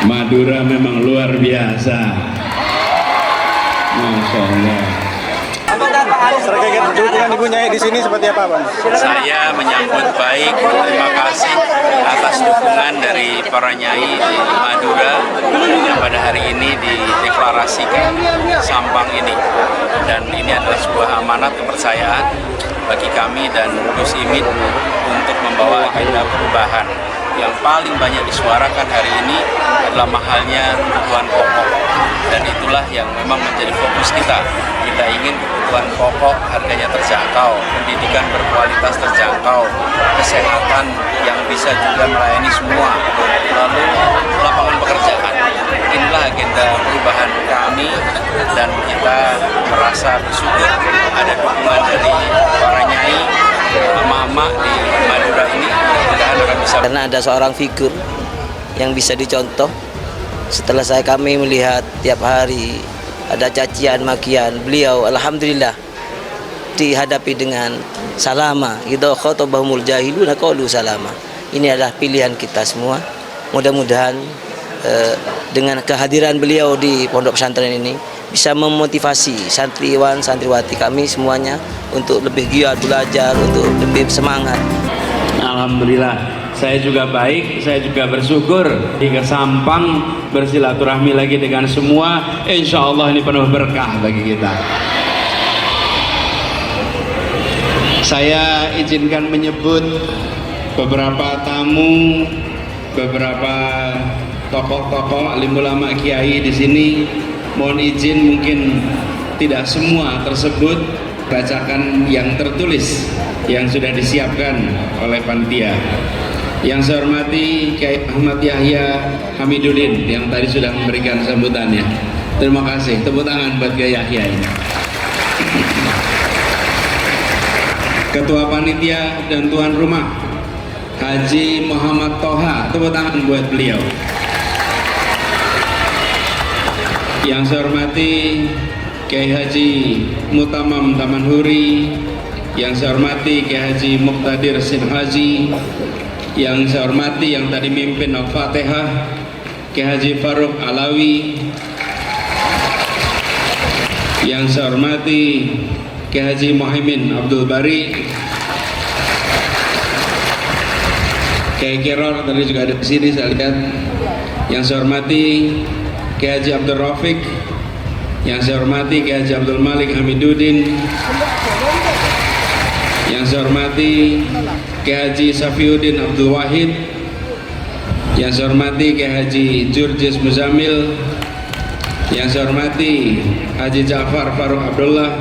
Madura memang luar biasa. Masya Allah. Terkait dukungan Ibu Nyai di sini seperti apa, Bang? Saya menyambut baik, terima kasih atas dukungan dari para nyai di Madura yang pada hari ini dideklarasikan Sampang ini. Dan ini adalah sebuah amanat kepercayaan bagi kami dan Gus Imin untuk membawa agenda perubahan. Yang paling banyak disuarakan hari ini adalah mahalnya kebutuhan pokok, dan itulah yang memang menjadi fokus kita. Kita ingin kebutuhan pokok harganya terjangkau, pendidikan berkualitas terjangkau, kesehatan yang bisa juga melayani semua, lalu lapangan pekerjaan. Inilah agenda perubahan kami, dan kita merasa bersyukur ada dukungan dari para nyai, mama-mama di Madura ini. Mudah-mudahan akan bisa. Karena ada seorang figur yang bisa dicontoh. Setelah kami melihat tiap hari ada cacian makian, beliau alhamdulillah dihadapi dengan salama. Idza khatabahumul jahiluna qalu salama. Ini adalah pilihan kita semua. Mudah-mudahan dengan kehadiran beliau di pondok pesantren ini bisa memotivasi santriwan santriwati kami semuanya untuk lebih giat belajar, untuk lebih semangat. Alhamdulillah, saya juga baik, saya juga bersyukur di ke Sampang bersilaturahmi lagi dengan semua. Insya Allah ini penuh berkah bagi kita. Saya izinkan menyebut beberapa tamu, beberapa tokoh-tokoh alim ulama kiai di sini. Mohon izin mungkin tidak semua tersebut, bacakan yang tertulis yang sudah disiapkan oleh panitia. Yang saya hormati Kiai Ahmad Yahya Hamiduddin yang tadi sudah memberikan sambutannya. Terima kasih, tepuk tangan buat Kiai Yahya ini. Ketua Panitia dan Tuan Rumah Haji Muhammad Toha, tepuk tangan buat beliau. Yang saya hormati Kiai Haji Mutamam Tamanhuri, yang saya hormati Kiai Haji Muqtadir Sinhaji, yang saya hormati yang tadi mimpin Al-Fatihah Kiai Haji Faruk Alawi, yang saya hormati Kiai Haji Muhaimin Abdul Bari, Kiai Kiror tadi juga ada di sini saya lihat, yang saya hormati Kiai Haji Abdul Rafiq, yang saya hormati Kiai Haji Abdul Malik Hamiduddin, yang saya hormati Kiai Haji Safiuddin Abdul Wahid, yang saya hormati Kiai Haji Jurjis Muzamil, yang saya hormati Haji Ja'far Faruk Abdullah,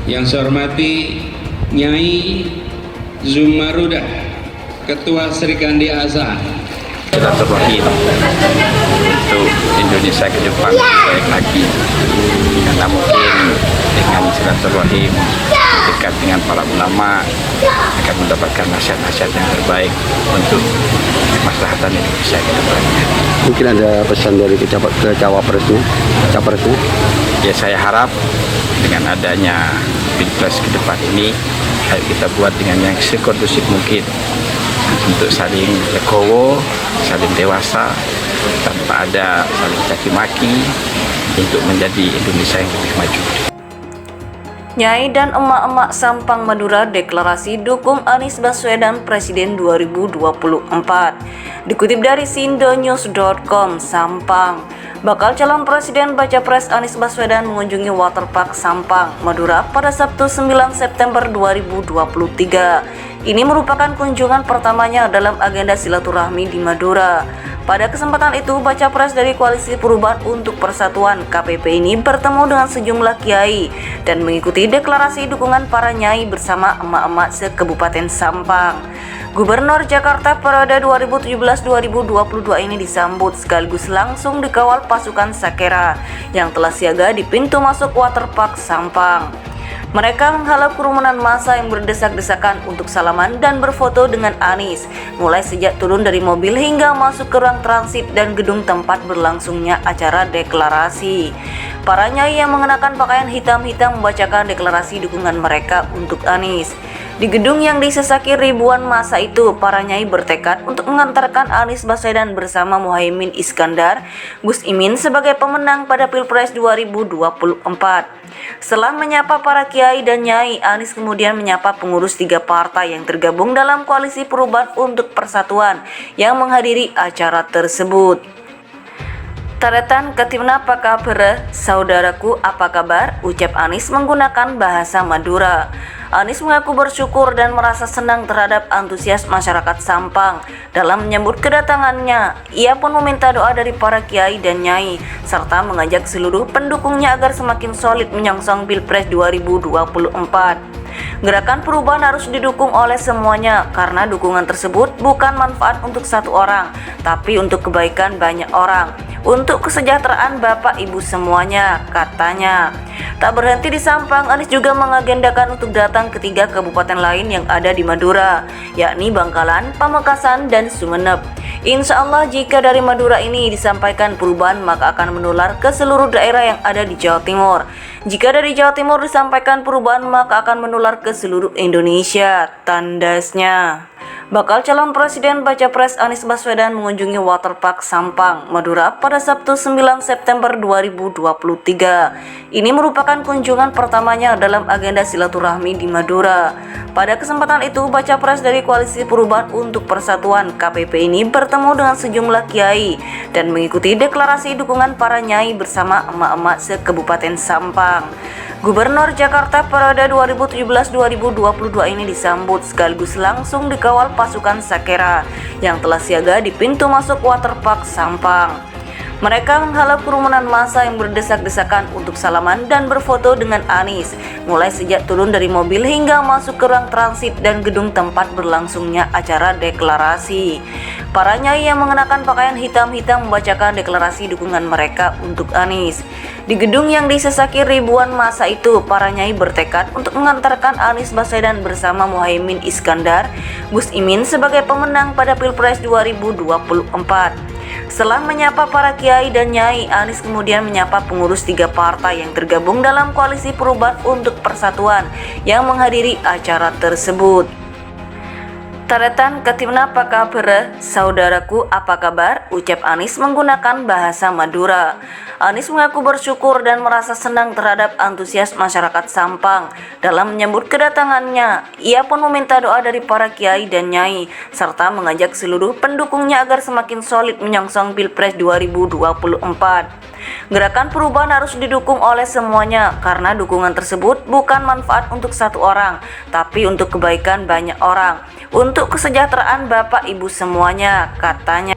yang saya hormati Nyai Zumarudah, Ketua Serikandi Asa. Silaturahim untuk Indonesia ke depan baik lagi, karena mungkin dengan silaturahim dekat dengan para ulama akan mendapatkan nasihat-nasihat yang terbaik untuk kemaslahatan Indonesia ke depannya. Mungkin ada pesan dari cawapresnya? Ya, saya harap dengan adanya Pilpres ke depan ini, ayo kita buat dengan yang sekondusif mungkin untuk saling legowo, saling dewasa, tanpa ada saling caci maki, untuk menjadi Indonesia yang lebih maju. Nyai dan emak-emak Sampang Madura deklarasi dukung Anies Baswedan Presiden 2024. Dikutip dari sindonews.com, Sampang, bakal calon Presiden Baca Pres Anies Baswedan mengunjungi Waterpark Sampang, Madura pada Sabtu 9 September 2023. Ini merupakan kunjungan pertamanya dalam agenda silaturahmi di Madura. Pada kesempatan itu, Baca Pres dari Koalisi Perubahan untuk Persatuan KPP ini bertemu dengan sejumlah kiai dan mengikuti deklarasi dukungan para nyai bersama emak-emak se-Kabupaten Sampang. Gubernur Jakarta periode 2017-2022 ini disambut sekaligus langsung dikawal pasukan Sakera yang telah siaga di pintu masuk Waterpark Sampang. Mereka menghalau kerumunan massa yang berdesak-desakan untuk salaman dan berfoto dengan Anies, mulai sejak turun dari mobil hingga masuk ke ruang transit dan gedung tempat berlangsungnya acara deklarasi. Para nyai yang mengenakan pakaian hitam-hitam membacakan deklarasi dukungan mereka untuk Anies. Di gedung yang disesaki ribuan massa itu, para nyai bertekad untuk mengantarkan Anies Baswedan bersama Muhaimin Iskandar, Gus Imin sebagai pemenang pada Pilpres 2024. Setelah menyapa para kiai dan nyai, Anies kemudian menyapa pengurus 3 partai yang tergabung dalam Koalisi Perubahan untuk Persatuan yang menghadiri acara tersebut. Taretan ketimna apa kabar, saudaraku apa kabar, ucap Anies menggunakan bahasa Madura. Anies mengaku bersyukur dan merasa senang terhadap antusias masyarakat Sampang dalam menyambut kedatangannya. Ia pun meminta doa dari para kiai dan nyai, serta mengajak seluruh pendukungnya agar semakin solid menyongsong Pilpres 2024. Gerakan perubahan harus didukung oleh semuanya karena dukungan tersebut bukan manfaat untuk satu orang, tapi untuk kebaikan banyak orang, untuk kesejahteraan Bapak Ibu semuanya, katanya. Tak berhenti di Sampang, Anies juga mengagendakan untuk datang ke 3 kabupaten lain yang ada di Madura, yakni Bangkalan, Pamekasan, dan Sumeneb. Insya Allah jika dari Madura ini disampaikan perubahan maka akan menular ke seluruh daerah yang ada di Jawa Timur. Jika dari Jawa Timur disampaikan perubahan maka akan menular ke seluruh Indonesia, tandasnya. Bakal calon presiden baca pres Anies Baswedan mengunjungi Waterpark Sampang, Madura pada Sabtu 9 September 2023. Ini merupakan kunjungan pertamanya dalam agenda silaturahmi di Madura. Pada kesempatan itu, baca pres dari Koalisi Perubahan untuk Persatuan KPP ini bertemu dengan sejumlah kiai dan mengikuti deklarasi dukungan para nyai bersama emak-emak se-Kabupaten Sampang. Gubernur Jakarta periode 2017-2022 ini disambut sekaligus langsung dikawal pasukan Sakera yang telah siaga di pintu masuk Waterpark Sampang. Mereka menghalau kerumunan massa yang berdesak-desakan untuk salaman dan berfoto dengan Anies, mulai sejak turun dari mobil hingga masuk ke ruang transit dan gedung tempat berlangsungnya acara deklarasi. Para nyai yang mengenakan pakaian hitam-hitam membacakan deklarasi dukungan mereka untuk Anies. Di gedung yang disesaki ribuan massa itu, para nyai bertekad untuk mengantarkan Anies Baswedan bersama Muhaimin Iskandar, Gus Imin sebagai pemenang pada Pilpres 2024. Setelah menyapa para kiai dan nyai, Anies kemudian menyapa pengurus 3 partai yang tergabung dalam Koalisi Perubahan untuk Persatuan yang menghadiri acara tersebut. Taretan ketimna apa kabar, saudaraku apa kabar, ucap Anies menggunakan bahasa Madura. Anies mengaku bersyukur dan merasa senang terhadap antusias masyarakat Sampang dalam menyambut kedatangannya. Ia pun meminta doa dari para kiai dan nyai, serta mengajak seluruh pendukungnya agar semakin solid menyongsong Pilpres 2024. Gerakan perubahan harus didukung oleh semuanya karena dukungan tersebut bukan manfaat untuk satu orang, tapi untuk kebaikan banyak orang, untuk kesejahteraan Bapak Ibu semuanya, katanya.